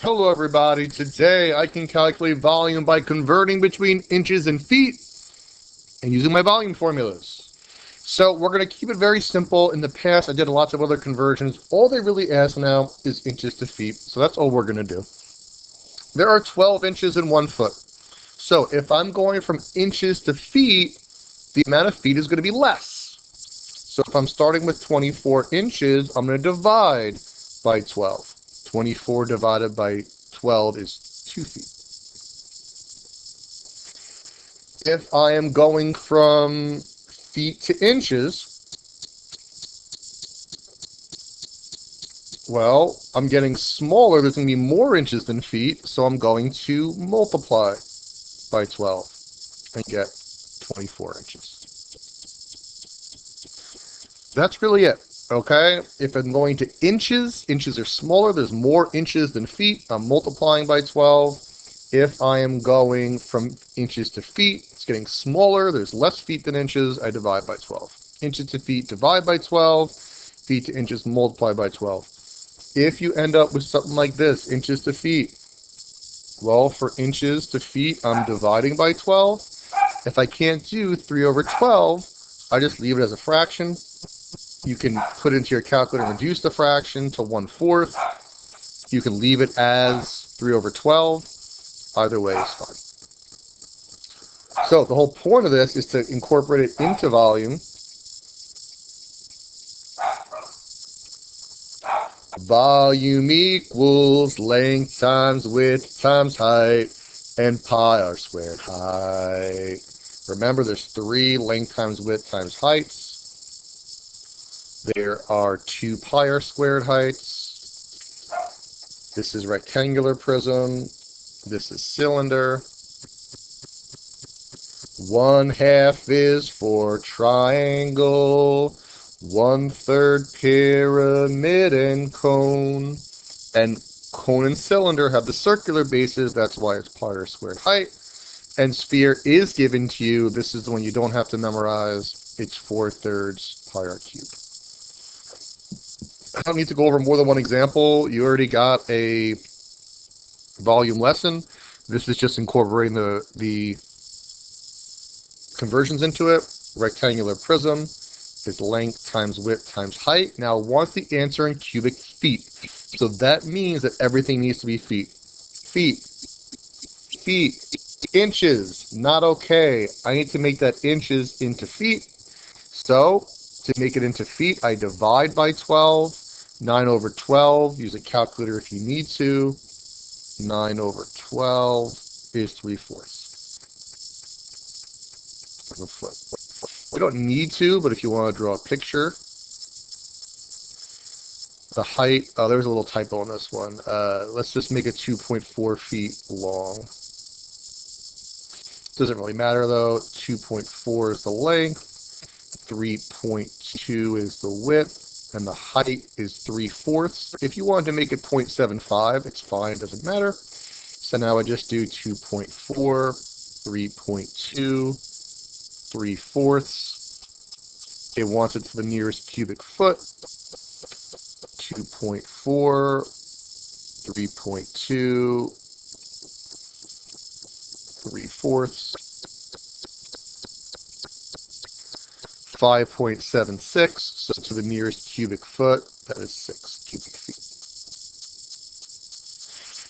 Hello everybody, today I can calculate volume by converting between inches and feet and using my volume formulas. So we're going to keep it very simple. In the past I did lots of other conversions. All they really ask now is inches to feet, so that's all we're going to do. There are 12 inches in 1 foot. So if I'm going from inches to feet, the amount of feet is going to be less. So if I'm starting with 24 inches, I'm going to divide by 12. 24 divided by 12 is 2 feet. If I am going from feet to inches, well, I'm getting smaller. There's going to be more inches than feet, so I'm going to multiply by 12 and get 24 inches. That's really it. Okay, if I'm going to inches, inches are smaller. There's more inches than feet. I'm multiplying by 12. If I am going from inches to feet, it's getting smaller. There's less feet than inches. I divide by 12. Inches to feet, divide by 12. Feet to inches, multiply by 12. If you end up with something like this, inches to feet, well, for inches to feet, I'm dividing by 12. If I can't do 3 over 12, I just leave it as a fraction. You can put it into your calculator and reduce the fraction to 1/4. You can leave it as 3 over 12. Either way is fine. So the whole point of this is to incorporate it into volume. Volume equals length times width times height, and pi r squared height. Remember, there's 3 length times width times heights. There are 2 pi r squared heights. This is rectangular prism. This is cylinder. 1/2 is for triangle. 1/3 pyramid and cone. And cone and cylinder have the circular bases. That's why it's pi r squared height. And sphere is given to you. This is the one you don't have to memorize. It's 4/3 pi r cubed. I don't need to go over more than one example. You already got a volume lesson. This is just incorporating the conversions into it. Rectangular prism is length times width times height. Now it wants the answer in cubic feet. So that means that everything needs to be feet. Feet. Feet. Inches. Not okay. I need to make that inches into feet. So to make it into feet, I divide by 12. 9 over 12. Use a calculator if you need to. 9 over 12 is 3/4 of a foot. We don't need to, but if you want to draw a picture, the height, there's a little typo on this one. Let's just make it 2.4 feet long. Doesn't really matter though. 2.4 is the length, 3.2 is the width, and the height is 3/4. If you wanted to make it 0.75, it's fine, it doesn't matter. So now I just do 2.4, 3.2, 3/4. It wants it to the nearest cubic foot. 2.4, 3.2, 3/4. 5.76, so to the nearest cubic foot, that is 6 cubic feet.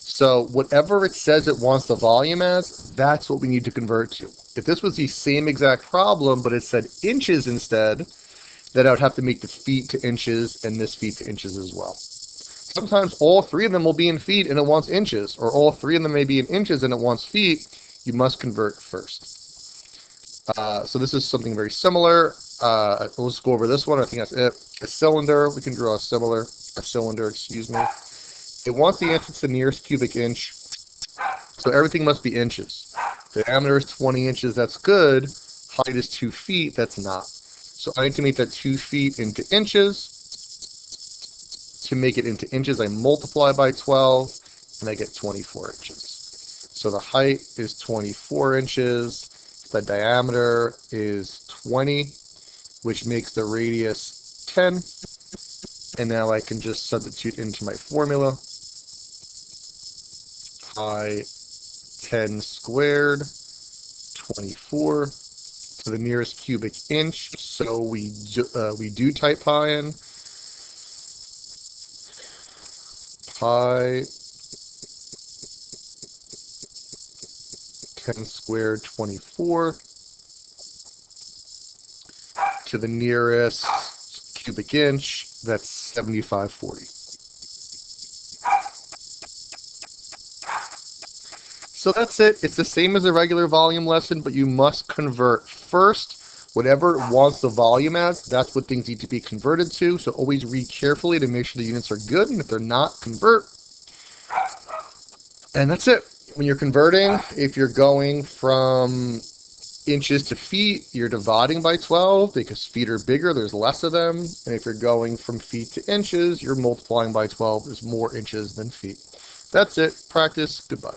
So whatever it says it wants the volume as, that's what we need to convert to. If this was the same exact problem, but it said inches instead, then I would have to make the feet to inches and this feet to inches as well. Sometimes all 3 of them will be in feet and it wants inches, or all 3 of them may be in inches and it wants feet. You must convert first. So this is something very similar. Let's go over this one. I think that's it. A cylinder. We can draw a cylinder, excuse me. It wants the answer to the nearest cubic inch. So everything must be inches. Diameter is 20 inches. That's good. Height is 2 feet. That's not. So I need to make that 2 feet into inches. To make it into inches, I multiply by 12, and I get 24 inches. So the height is 24 inches. The diameter is 20, which makes the radius 10. And now I can just substitute into my formula. pi 10 squared 24 to the nearest cubic inch. So we do type pi in. Pi 10 squared 24 to the nearest cubic inch. That's 7540. So that's it. It's the same as a regular volume lesson, but you must convert first. Whatever it wants the volume as, that's what things need to be converted to. So always read carefully to make sure the units are good, and if they're not, convert. And that's it. When you're converting, if you're going from inches to feet, you're dividing by 12 because feet are bigger, there's less of them. And if you're going from feet to inches, you're multiplying by 12, there's more inches than feet. That's it. Practice. Goodbye.